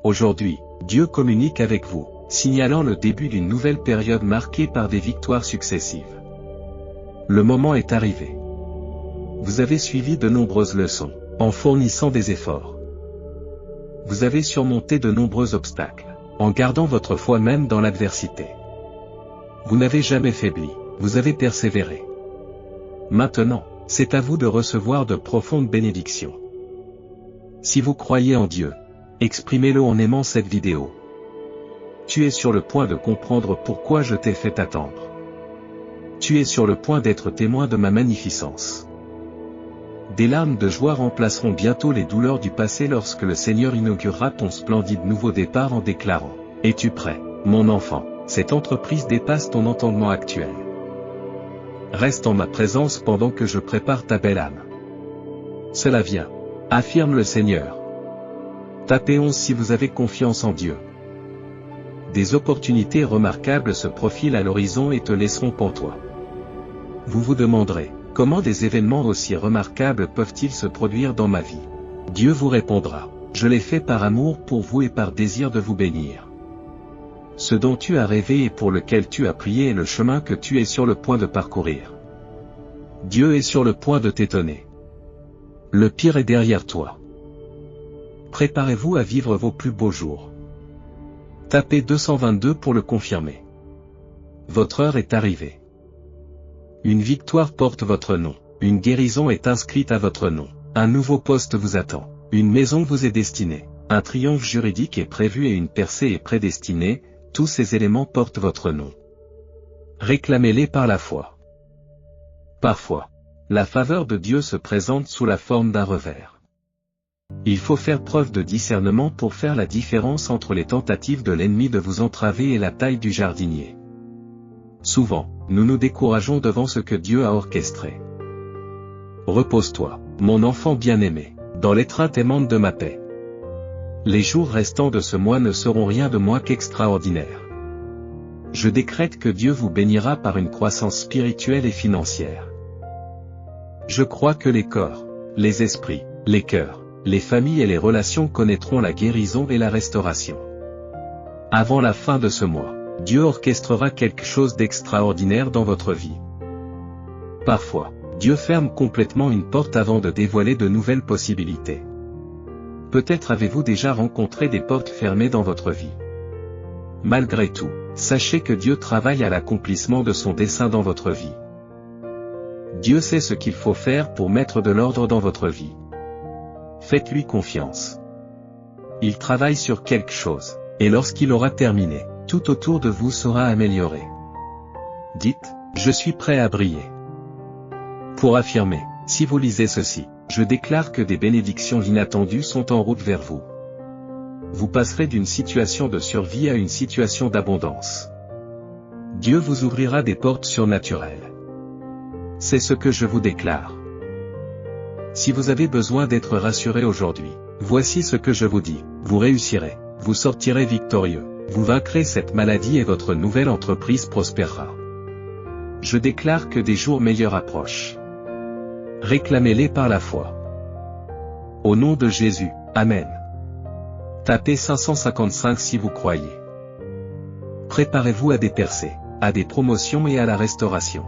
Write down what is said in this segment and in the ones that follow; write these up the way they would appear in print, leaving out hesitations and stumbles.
Aujourd'hui, Dieu communique avec vous, signalant le début d'une nouvelle période marquée par des victoires successives. Le moment est arrivé. Vous avez suivi de nombreuses leçons, en fournissant des efforts. Vous avez surmonté de nombreux obstacles, en gardant votre foi même dans l'adversité. Vous n'avez jamais faibli, vous avez persévéré. Maintenant, c'est à vous de recevoir de profondes bénédictions. Si vous croyez en Dieu, exprimez-le en aimant cette vidéo. Tu es sur le point de comprendre pourquoi je t'ai fait attendre. Tu es sur le point d'être témoin de ma magnificence. Des larmes de joie remplaceront bientôt les douleurs du passé lorsque le Seigneur inaugurera ton splendide nouveau départ en déclarant « Es-tu prêt, mon enfant? Cette entreprise dépasse ton entendement actuel. Reste en ma présence pendant que je prépare ta belle âme. Cela vient, affirme le Seigneur. Tapez 11 si vous avez confiance en Dieu. Des opportunités remarquables se profilent à l'horizon et te laisseront pantois. Vous vous demanderez, comment des événements aussi remarquables peuvent-ils se produire dans ma vie? Dieu vous répondra, je l'ai fait par amour pour vous et par désir de vous bénir. Ce dont tu as rêvé et pour lequel tu as prié est le chemin que tu es sur le point de parcourir. Dieu est sur le point de t'étonner. Le pire est derrière toi. Préparez-vous à vivre vos plus beaux jours. Tapez 222 pour le confirmer. Votre heure est arrivée. Une victoire porte votre nom, une guérison est inscrite à votre nom, un nouveau poste vous attend, une maison vous est destinée, un triomphe juridique est prévu et une percée est prédestinée, tous ces éléments portent votre nom. Réclamez-les par la foi. Parfois, la faveur de Dieu se présente sous la forme d'un revers. Il faut faire preuve de discernement pour faire la différence entre les tentatives de l'ennemi de vous entraver et la taille du jardinier. Souvent, nous nous décourageons devant ce que Dieu a orchestré. Repose-toi, mon enfant bien-aimé, dans l'étreinte aimante de ma paix. Les jours restants de ce mois ne seront rien de moins qu'extraordinaires. Je décrète que Dieu vous bénira par une croissance spirituelle et financière. Je crois que les corps, les esprits, les cœurs, les familles et les relations connaîtront la guérison et la restauration. Avant la fin de ce mois, Dieu orchestrera quelque chose d'extraordinaire dans votre vie. Parfois, Dieu ferme complètement une porte avant de dévoiler de nouvelles possibilités. Peut-être avez-vous déjà rencontré des portes fermées dans votre vie. Malgré tout, sachez que Dieu travaille à l'accomplissement de son dessein dans votre vie. Dieu sait ce qu'il faut faire pour mettre de l'ordre dans votre vie. Faites-lui confiance. Il travaille sur quelque chose, et lorsqu'il aura terminé, tout autour de vous sera amélioré. Dites, je suis prêt à briller. Pour affirmer, si vous lisez ceci, je déclare que des bénédictions inattendues sont en route vers vous. Vous passerez d'une situation de survie à une situation d'abondance. Dieu vous ouvrira des portes surnaturelles. C'est ce que je vous déclare. Si vous avez besoin d'être rassuré aujourd'hui, voici ce que je vous dis, vous réussirez, vous sortirez victorieux, vous vaincrez cette maladie et votre nouvelle entreprise prospérera. Je déclare que des jours meilleurs approchent. Réclamez-les par la foi. Au nom de Jésus, Amen. Tapez 555 si vous croyez. Préparez-vous à des percées, à des promotions et à la restauration.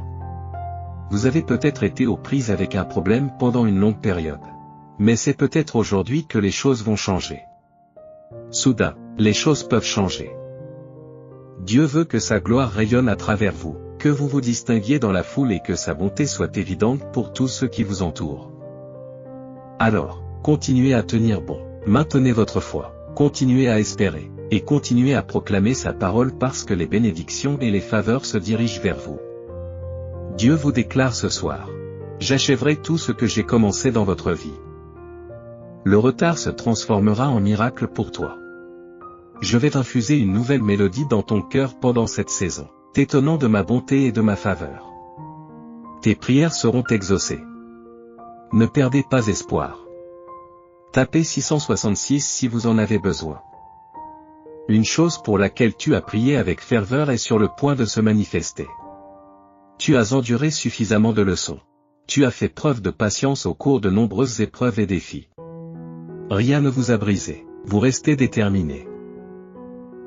Vous avez peut-être été aux prises avec un problème pendant une longue période. Mais c'est peut-être aujourd'hui que les choses vont changer. Soudain, les choses peuvent changer. Dieu veut que sa gloire rayonne à travers vous, que vous vous distinguiez dans la foule et que sa bonté soit évidente pour tous ceux qui vous entourent. Alors, continuez à tenir bon, maintenez votre foi, continuez à espérer, et continuez à proclamer sa parole parce que les bénédictions et les faveurs se dirigent vers vous. Dieu vous déclare ce soir. J'achèverai tout ce que j'ai commencé dans votre vie. Le retard se transformera en miracle pour toi. Je vais infuser une nouvelle mélodie dans ton cœur pendant cette saison, t'étonnant de ma bonté et de ma faveur. Tes prières seront exaucées. Ne perdez pas espoir. Tapez 666 si vous en avez besoin. Une chose pour laquelle tu as prié avec ferveur est sur le point de se manifester. Tu as enduré suffisamment de leçons. Tu as fait preuve de patience au cours de nombreuses épreuves et défis. Rien ne vous a brisé. Vous restez déterminé.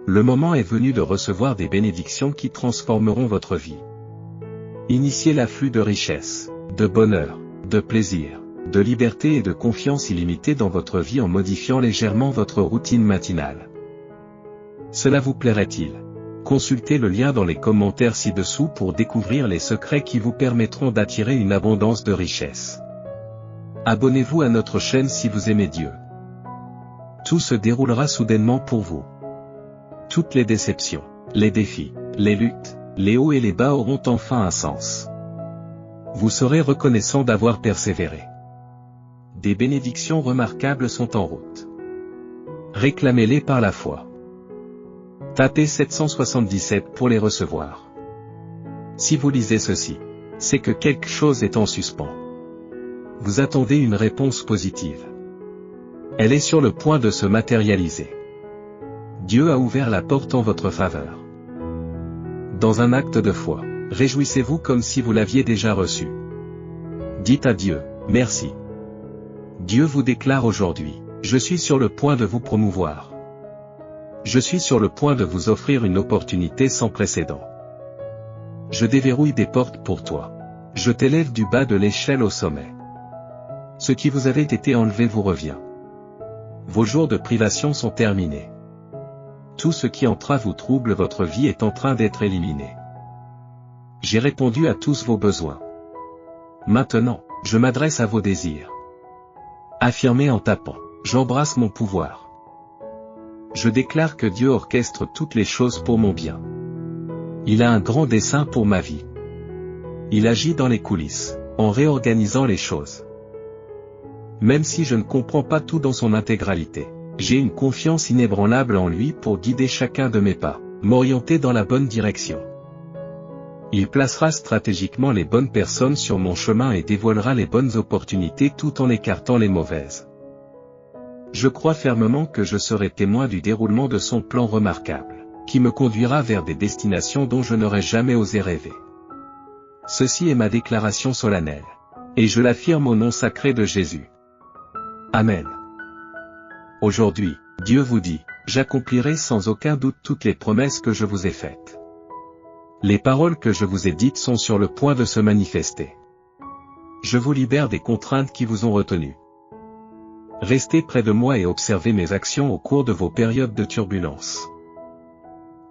Le moment est venu de recevoir des bénédictions qui transformeront votre vie. Initiez l'afflux de richesses, de bonheur, de plaisir, de liberté et de confiance illimitée dans votre vie en modifiant légèrement votre routine matinale. Cela vous plairait-il? Consultez le lien dans les commentaires ci-dessous pour découvrir les secrets qui vous permettront d'attirer une abondance de richesses. Abonnez-vous à notre chaîne si vous aimez Dieu. Tout se déroulera soudainement pour vous. Toutes les déceptions, les défis, les luttes, les hauts et les bas auront enfin un sens. Vous serez reconnaissant d'avoir persévéré. Des bénédictions remarquables sont en route. Réclamez-les par la foi. Tapez 777 pour les recevoir. Si vous lisez ceci, c'est que quelque chose est en suspens. Vous attendez une réponse positive. Elle est sur le point de se matérialiser. Dieu a ouvert la porte en votre faveur. Dans un acte de foi, réjouissez-vous comme si vous l'aviez déjà reçu. Dites à Dieu, merci. Dieu vous déclare aujourd'hui, je suis sur le point de vous promouvoir. Je suis sur le point de vous offrir une opportunité sans précédent. Je déverrouille des portes pour toi. Je t'élève du bas de l'échelle au sommet. Ce qui vous avait été enlevé vous revient. Vos jours de privation sont terminés. Tout ce qui entrave ou trouble votre vie est en train d'être éliminé. J'ai répondu à tous vos besoins. Maintenant, je m'adresse à vos désirs. Affirmez en tapant, j'embrasse mon pouvoir. Je déclare que Dieu orchestre toutes les choses pour mon bien. Il a un grand dessein pour ma vie. Il agit dans les coulisses, en réorganisant les choses. Même si je ne comprends pas tout dans son intégralité, j'ai une confiance inébranlable en lui pour guider chacun de mes pas, m'orienter dans la bonne direction. Il placera stratégiquement les bonnes personnes sur mon chemin et dévoilera les bonnes opportunités tout en écartant les mauvaises. Je crois fermement que je serai témoin du déroulement de son plan remarquable, qui me conduira vers des destinations dont je n'aurais jamais osé rêver. Ceci est ma déclaration solennelle. Et je l'affirme au nom sacré de Jésus. Amen. Aujourd'hui, Dieu vous dit, j'accomplirai sans aucun doute toutes les promesses que je vous ai faites. Les paroles que je vous ai dites sont sur le point de se manifester. Je vous libère des contraintes qui vous ont retenu. Restez près de moi et observez mes actions au cours de vos périodes de turbulence.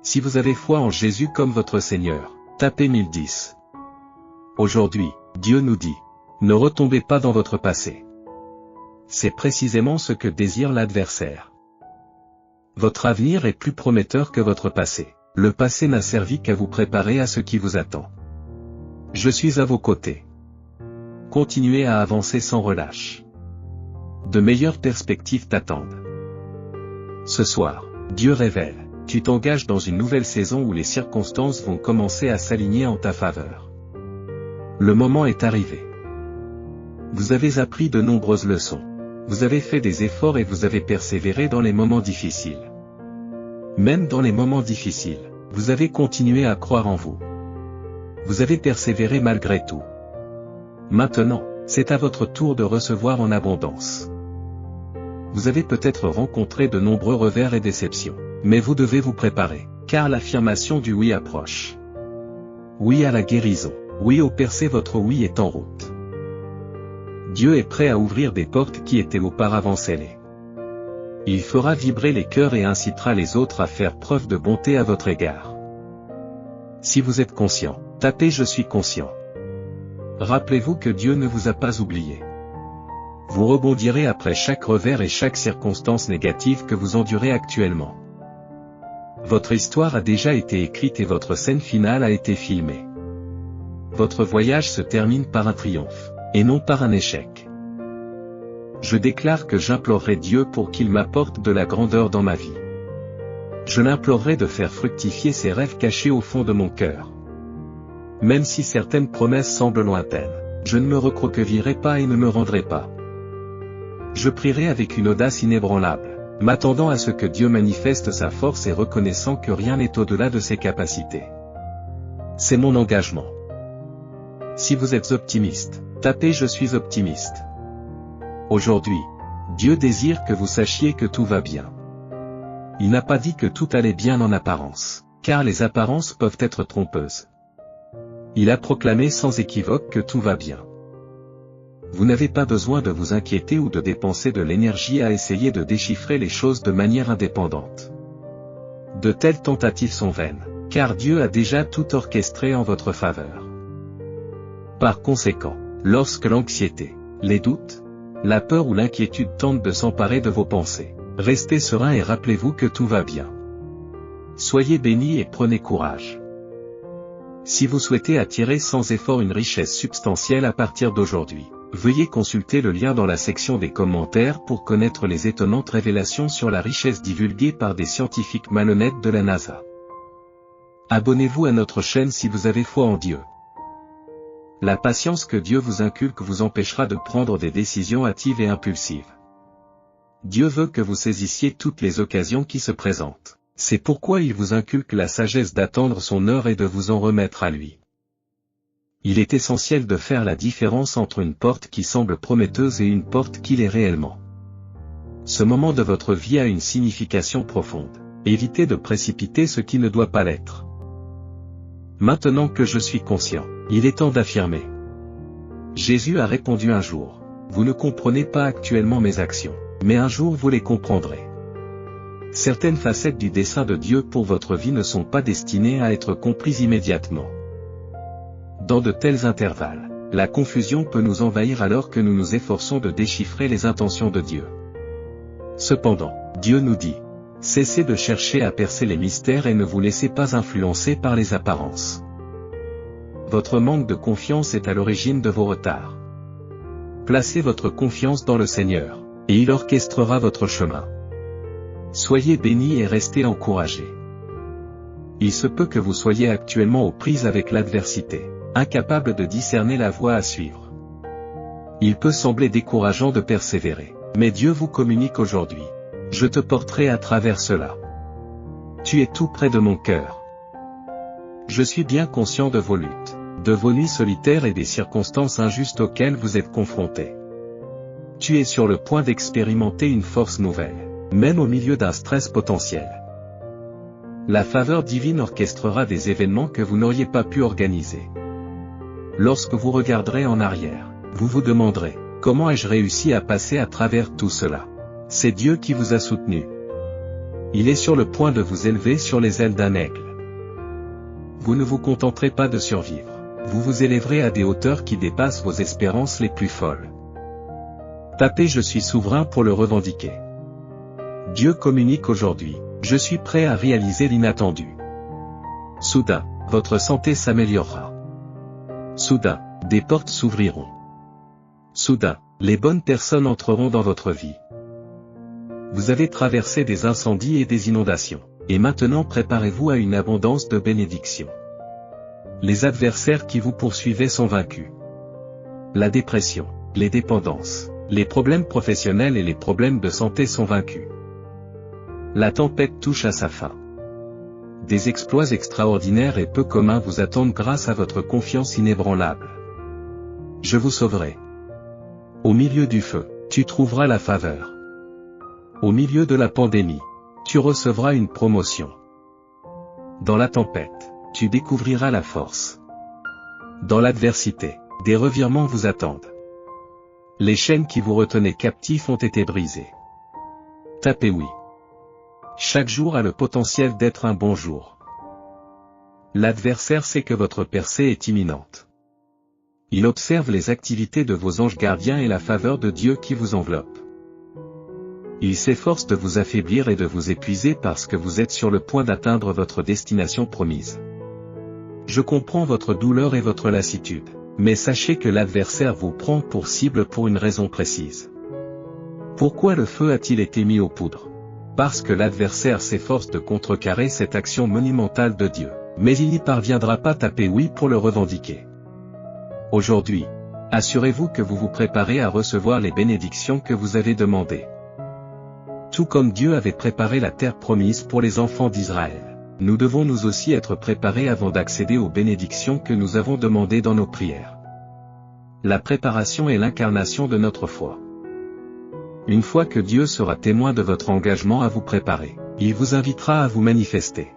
Si vous avez foi en Jésus comme votre Seigneur, tapez 1010. Aujourd'hui, Dieu nous dit, ne retombez pas dans votre passé. C'est précisément ce que désire l'adversaire. Votre avenir est plus prometteur que votre passé. Le passé n'a servi qu'à vous préparer à ce qui vous attend. Je suis à vos côtés. Continuez à avancer sans relâche. De meilleures perspectives t'attendent. Ce soir, Dieu révèle, tu t'engages dans une nouvelle saison où les circonstances vont commencer à s'aligner en ta faveur. Le moment est arrivé. Vous avez appris de nombreuses leçons. Vous avez fait des efforts et vous avez persévéré dans les moments difficiles. Même dans les moments difficiles, vous avez continué à croire en vous. Vous avez persévéré malgré tout. Maintenant, c'est à votre tour de recevoir en abondance. Vous avez peut-être rencontré de nombreux revers et déceptions, mais vous devez vous préparer, car l'affirmation du oui approche. Oui à la guérison, oui au percé, votre oui est en route. Dieu est prêt à ouvrir des portes qui étaient auparavant scellées. Il fera vibrer les cœurs et incitera les autres à faire preuve de bonté à votre égard. Si vous êtes conscient, tapez je suis conscient. Rappelez-vous que Dieu ne vous a pas oublié. Vous rebondirez après chaque revers et chaque circonstance négative que vous endurez actuellement. Votre histoire a déjà été écrite et votre scène finale a été filmée. Votre voyage se termine par un triomphe, et non par un échec. Je déclare que j'implorerai Dieu pour qu'il m'apporte de la grandeur dans ma vie. Je l'implorerai de faire fructifier ses rêves cachés au fond de mon cœur. Même si certaines promesses semblent lointaines, je ne me recroquevillerai pas et ne me rendrai pas. Je prierai avec une audace inébranlable, m'attendant à ce que Dieu manifeste sa force et reconnaissant que rien n'est au-delà de ses capacités. C'est mon engagement. Si vous êtes optimiste, tapez je suis optimiste. Aujourd'hui, Dieu désire que vous sachiez que tout va bien. Il n'a pas dit que tout allait bien en apparence, car les apparences peuvent être trompeuses. Il a proclamé sans équivoque que tout va bien. Vous n'avez pas besoin de vous inquiéter ou de dépenser de l'énergie à essayer de déchiffrer les choses de manière indépendante. De telles tentatives sont vaines, car Dieu a déjà tout orchestré en votre faveur. Par conséquent, lorsque l'anxiété, les doutes, la peur ou l'inquiétude tentent de s'emparer de vos pensées, restez serein et rappelez-vous que tout va bien. Soyez bénis et prenez courage. Si vous souhaitez attirer sans effort une richesse substantielle à partir d'aujourd'hui, veuillez consulter le lien dans la section des commentaires pour connaître les étonnantes révélations sur la richesse divulguée par des scientifiques malhonnêtes de la NASA. Abonnez-vous à notre chaîne si vous avez foi en Dieu. La patience que Dieu vous inculque vous empêchera de prendre des décisions hâtives et impulsives. Dieu veut que vous saisissiez toutes les occasions qui se présentent. C'est pourquoi il vous inculque la sagesse d'attendre son heure et de vous en remettre à lui. Il est essentiel de faire la différence entre une porte qui semble prometteuse et une porte qui l'est réellement. Ce moment de votre vie a une signification profonde. Évitez de précipiter ce qui ne doit pas l'être. Maintenant que je suis conscient, il est temps d'affirmer. Jésus a répondu un jour, « Vous ne comprenez pas actuellement mes actions, mais un jour vous les comprendrez. » Certaines facettes du dessein de Dieu pour votre vie ne sont pas destinées à être comprises immédiatement. Dans de tels intervalles, la confusion peut nous envahir alors que nous nous efforçons de déchiffrer les intentions de Dieu. Cependant, Dieu nous dit, cessez de chercher à percer les mystères et ne vous laissez pas influencer par les apparences. Votre manque de confiance est à l'origine de vos retards. Placez votre confiance dans le Seigneur, et il orchestrera votre chemin. Soyez bénis et restez encouragés. Il se peut que vous soyez actuellement aux prises avec l'adversité, incapable de discerner la voie à suivre. Il peut sembler décourageant de persévérer, mais Dieu vous communique aujourd'hui. Je te porterai à travers cela. Tu es tout près de mon cœur. Je suis bien conscient de vos luttes, de vos nuits solitaires et des circonstances injustes auxquelles vous êtes confrontés. Tu es sur le point d'expérimenter une force nouvelle, même au milieu d'un stress potentiel. La faveur divine orchestrera des événements que vous n'auriez pas pu organiser. Lorsque vous regarderez en arrière, vous vous demanderez, comment ai-je réussi à passer à travers tout cela? C'est Dieu qui vous a soutenu. Il est sur le point de vous élever sur les ailes d'un aigle. Vous ne vous contenterez pas de survivre, vous vous élèverez à des hauteurs qui dépassent vos espérances les plus folles. Tapez Je suis souverain pour le revendiquer. Dieu communique aujourd'hui, je suis prêt à réaliser l'inattendu. Soudain, votre santé s'améliorera. Soudain, des portes s'ouvriront. Soudain, les bonnes personnes entreront dans votre vie. Vous avez traversé des incendies et des inondations, et maintenant préparez-vous à une abondance de bénédictions. Les adversaires qui vous poursuivaient sont vaincus. La dépression, les dépendances, les problèmes professionnels et les problèmes de santé sont vaincus. La tempête touche à sa fin. Des exploits extraordinaires et peu communs vous attendent grâce à votre confiance inébranlable. Je vous sauverai. Au milieu du feu, tu trouveras la faveur. Au milieu de la pandémie, tu recevras une promotion. Dans la tempête, tu découvriras la force. Dans l'adversité, des revirements vous attendent. Les chaînes qui vous retenaient captifs ont été brisées. Tapez oui. Chaque jour a le potentiel d'être un bon jour. L'adversaire sait que votre percée est imminente. Il observe les activités de vos anges gardiens et la faveur de Dieu qui vous enveloppe. Il s'efforce de vous affaiblir et de vous épuiser parce que vous êtes sur le point d'atteindre votre destination promise. Je comprends votre douleur et votre lassitude, mais sachez que l'adversaire vous prend pour cible pour une raison précise. Pourquoi le feu a-t-il été mis aux poudres? Parce que l'adversaire s'efforce de contrecarrer cette action monumentale de Dieu, mais il n'y parviendra pas. Tapez oui pour le revendiquer. Aujourd'hui, assurez-vous que vous vous préparez à recevoir les bénédictions que vous avez demandées. Tout comme Dieu avait préparé la terre promise pour les enfants d'Israël, nous devons nous aussi être préparés avant d'accéder aux bénédictions que nous avons demandées dans nos prières. La préparation est l'incarnation de notre foi. Une fois que Dieu sera témoin de votre engagement à vous préparer, Il vous invitera à vous manifester.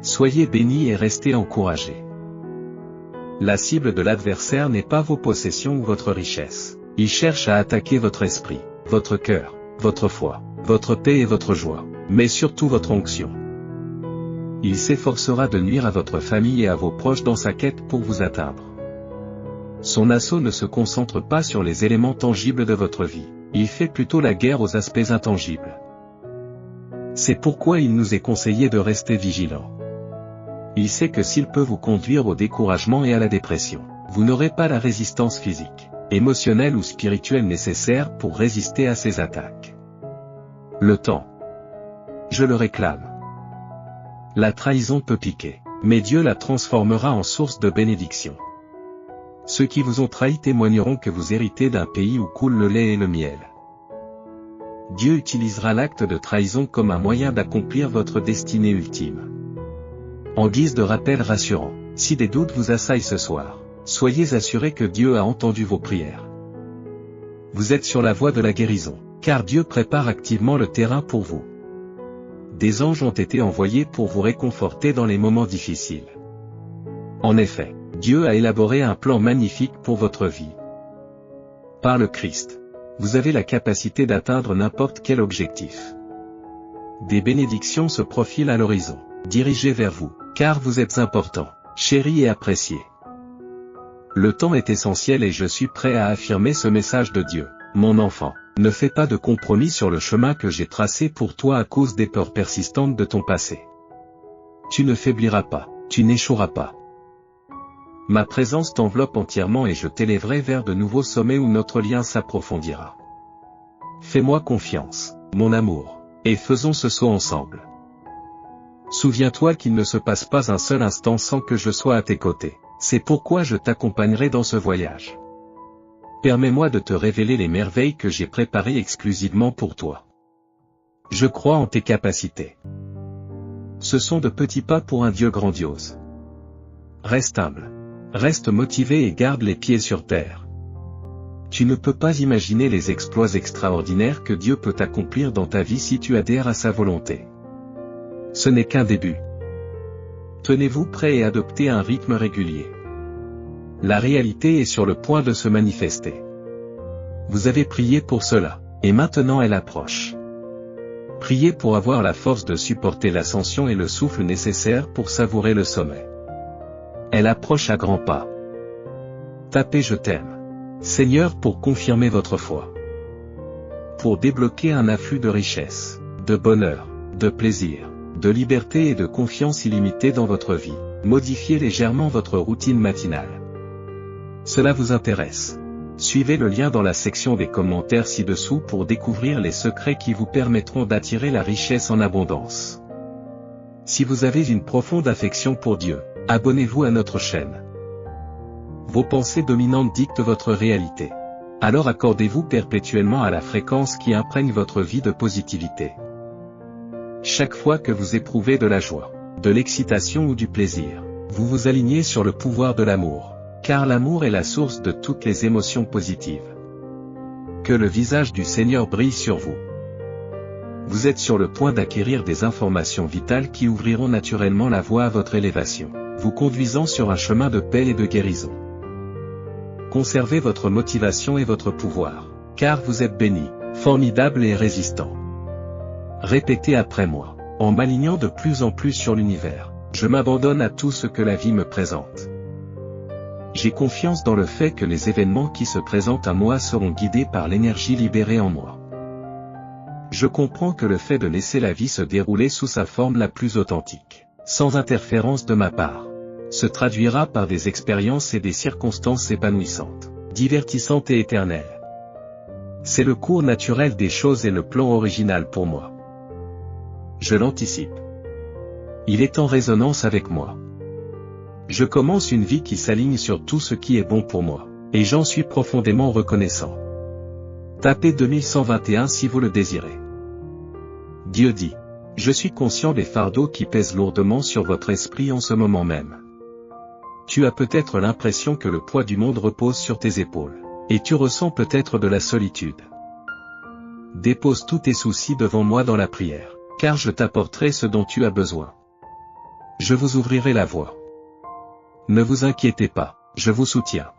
Soyez bénis et restez encouragés. La cible de l'adversaire n'est pas vos possessions ou votre richesse. Il cherche à attaquer votre esprit, votre cœur, votre foi, votre paix et votre joie, mais surtout votre onction. Il s'efforcera de nuire à votre famille et à vos proches dans sa quête pour vous atteindre. Son assaut ne se concentre pas sur les éléments tangibles de votre vie, il fait plutôt la guerre aux aspects intangibles. C'est pourquoi il nous est conseillé de rester vigilants. Il sait que s'il peut vous conduire au découragement et à la dépression, vous n'aurez pas la résistance physique, émotionnelle ou spirituelle nécessaire pour résister à ces attaques. Le temps. Je le réclame. La trahison peut piquer, mais Dieu la transformera en source de bénédiction. Ceux qui vous ont trahi témoigneront que vous héritez d'un pays où coule le lait et le miel. Dieu utilisera l'acte de trahison comme un moyen d'accomplir votre destinée ultime. En guise de rappel rassurant, si des doutes vous assaillent ce soir, soyez assurés que Dieu a entendu vos prières. Vous êtes sur la voie de la guérison, car Dieu prépare activement le terrain pour vous. Des anges ont été envoyés pour vous réconforter dans les moments difficiles. En effet, Dieu a élaboré un plan magnifique pour votre vie. Par le Christ, vous avez la capacité d'atteindre n'importe quel objectif. Des bénédictions se profilent à l'horizon, dirigées vers vous, car vous êtes important, chéri et apprécié. Le temps est essentiel et je suis prêt à affirmer ce message de Dieu. Mon enfant, ne fais pas de compromis sur le chemin que j'ai tracé pour toi à cause des peurs persistantes de ton passé. Tu ne faibliras pas, tu n'échoueras pas. Ma présence t'enveloppe entièrement et je t'élèverai vers de nouveaux sommets où notre lien s'approfondira. Fais-moi confiance, mon amour, et faisons ce saut ensemble. Souviens-toi qu'il ne se passe pas un seul instant sans que je sois à tes côtés, c'est pourquoi je t'accompagnerai dans ce voyage. Permets-moi de te révéler les merveilles que j'ai préparées exclusivement pour toi. Je crois en tes capacités. Ce sont de petits pas pour un Dieu grandiose. Reste humble. Reste motivé et garde les pieds sur terre. Tu ne peux pas imaginer les exploits extraordinaires que Dieu peut accomplir dans ta vie si tu adhères à sa volonté. Ce n'est qu'un début. Tenez-vous prêts et adoptez un rythme régulier. La réalité est sur le point de se manifester. Vous avez prié pour cela, et maintenant elle approche. Priez pour avoir la force de supporter l'ascension et le souffle nécessaire pour savourer le sommet. Elle approche à grands pas. Tapez je t'aime, Seigneur, pour confirmer votre foi. Pour débloquer un afflux de richesse, de bonheur, de plaisir, de liberté et de confiance illimitée dans votre vie. Modifiez légèrement votre routine matinale. Cela vous intéresse? Suivez le lien dans la section des commentaires ci-dessous pour découvrir les secrets qui vous permettront d'attirer la richesse en abondance. Si vous avez une profonde affection pour Dieu, abonnez-vous à notre chaîne. Vos pensées dominantes dictent votre réalité. Alors accordez-vous perpétuellement à la fréquence qui imprègne votre vie de positivité. Chaque fois que vous éprouvez de la joie, de l'excitation ou du plaisir, vous vous alignez sur le pouvoir de l'amour, car l'amour est la source de toutes les émotions positives. Que le visage du Seigneur brille sur vous. Vous êtes sur le point d'acquérir des informations vitales qui ouvriront naturellement la voie à votre élévation, vous conduisant sur un chemin de paix et de guérison. Conservez votre motivation et votre pouvoir, car vous êtes béni, formidable et résistant. Répétez après moi, en m'alignant de plus en plus sur l'univers, je m'abandonne à tout ce que la vie me présente. J'ai confiance dans le fait que les événements qui se présentent à moi seront guidés par l'énergie libérée en moi. Je comprends que le fait de laisser la vie se dérouler sous sa forme la plus authentique, sans interférence de ma part, se traduira par des expériences et des circonstances épanouissantes, divertissantes et éternelles. C'est le cours naturel des choses et le plan original pour moi. Je l'anticipe. Il est en résonance avec moi. Je commence une vie qui s'aligne sur tout ce qui est bon pour moi, et j'en suis profondément reconnaissant. Tapez 2121 si vous le désirez. Dieu dit, je suis conscient des fardeaux qui pèsent lourdement sur votre esprit en ce moment même. Tu as peut-être l'impression que le poids du monde repose sur tes épaules, et tu ressens peut-être de la solitude. Dépose tous tes soucis devant moi dans la prière, car je t'apporterai ce dont tu as besoin. Je vous ouvrirai la voie. Ne vous inquiétez pas, je vous soutiens.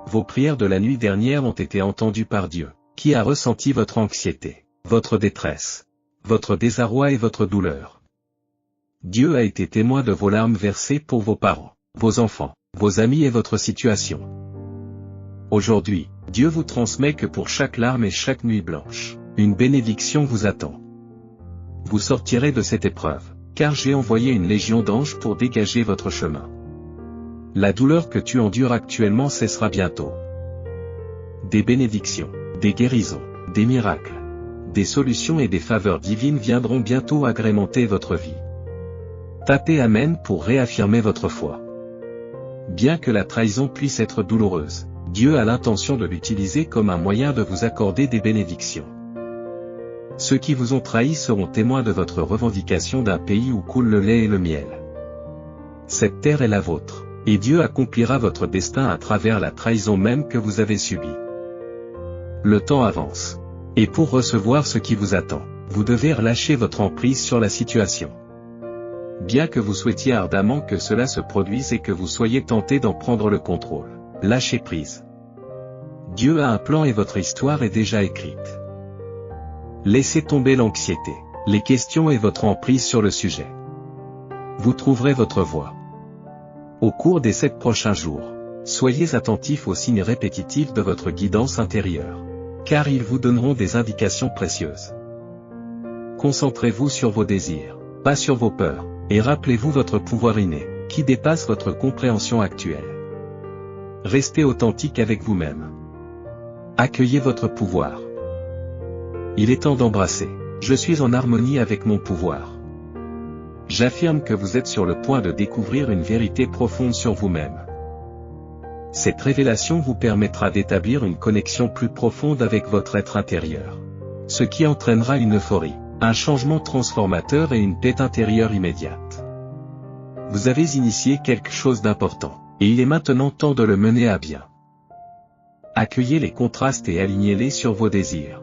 Vos prières de la nuit dernière ont été entendues par Dieu, qui a ressenti votre anxiété, votre détresse, votre désarroi et votre douleur. Dieu a été témoin de vos larmes versées pour vos parents, vos enfants, vos amis et votre situation. Aujourd'hui, Dieu vous transmet que pour chaque larme et chaque nuit blanche, une bénédiction vous attend. Vous sortirez de cette épreuve, car j'ai envoyé une légion d'anges pour dégager votre chemin. La douleur que tu endures actuellement cessera bientôt. Des bénédictions, des guérisons, des miracles, des solutions et des faveurs divines viendront bientôt agrémenter votre vie. Tapez Amen pour réaffirmer votre foi. Bien que la trahison puisse être douloureuse, Dieu a l'intention de l'utiliser comme un moyen de vous accorder des bénédictions. Ceux qui vous ont trahi seront témoins de votre revendication d'un pays où coule le lait et le miel. Cette terre est la vôtre, et Dieu accomplira votre destin à travers la trahison même que vous avez subie. Le temps avance. Et pour recevoir ce qui vous attend, vous devez relâcher votre emprise sur la situation. Bien que vous souhaitiez ardemment que cela se produise et que vous soyez tenté d'en prendre le contrôle, lâchez prise. Dieu a un plan et votre histoire est déjà écrite. Laissez tomber l'anxiété, les questions et votre emprise sur le sujet. Vous trouverez votre voie. Au cours des 7 prochains jours, soyez attentifs aux signes répétitifs de votre guidance intérieure, car ils vous donneront des indications précieuses. Concentrez-vous sur vos désirs, pas sur vos peurs, et rappelez-vous votre pouvoir inné, qui dépasse votre compréhension actuelle. Restez authentique avec vous-même. Accueillez votre pouvoir. Il est temps d'embrasser. Je suis en harmonie avec mon pouvoir. J'affirme que vous êtes sur le point de découvrir une vérité profonde sur vous-même. Cette révélation vous permettra d'établir une connexion plus profonde avec votre être intérieur. Ce qui entraînera une euphorie, un changement transformateur et une paix intérieure immédiate. Vous avez initié quelque chose d'important, et il est maintenant temps de le mener à bien. Accueillez les contrastes et alignez-les sur vos désirs.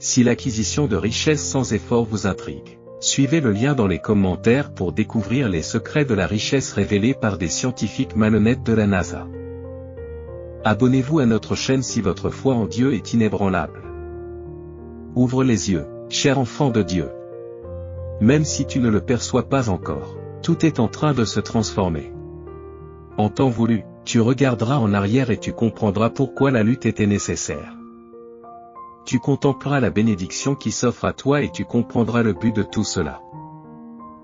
Si l'acquisition de richesses sans effort vous intrigue, suivez le lien dans les commentaires pour découvrir les secrets de la richesse révélés par des scientifiques malhonnêtes de la NASA. Abonnez-vous à notre chaîne si votre foi en Dieu est inébranlable. Ouvre les yeux, cher enfant de Dieu. Même si tu ne le perçois pas encore, tout est en train de se transformer. En temps voulu, tu regarderas en arrière et tu comprendras pourquoi la lutte était nécessaire. Tu contempleras la bénédiction qui s'offre à toi et tu comprendras le but de tout cela.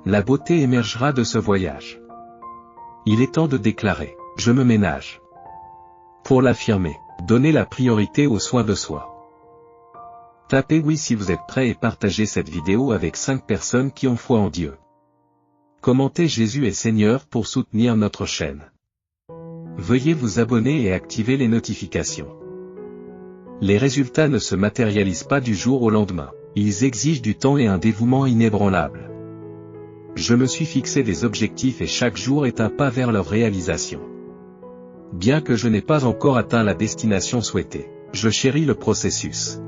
La beauté émergera de ce voyage. Il est temps de déclarer, je me ménage. Pour l'affirmer, donnez la priorité aux soins de soi. Tapez oui si vous êtes prêt et partagez cette vidéo avec 5 personnes qui ont foi en Dieu. Commentez Jésus est Seigneur pour soutenir notre chaîne. Veuillez vous abonner et activer les notifications. Les résultats ne se matérialisent pas du jour au lendemain, ils exigent du temps et un dévouement inébranlable. Je me suis fixé des objectifs et chaque jour est un pas vers leur réalisation. Bien que je n'ai pas encore atteint la destination souhaitée, je chéris le processus.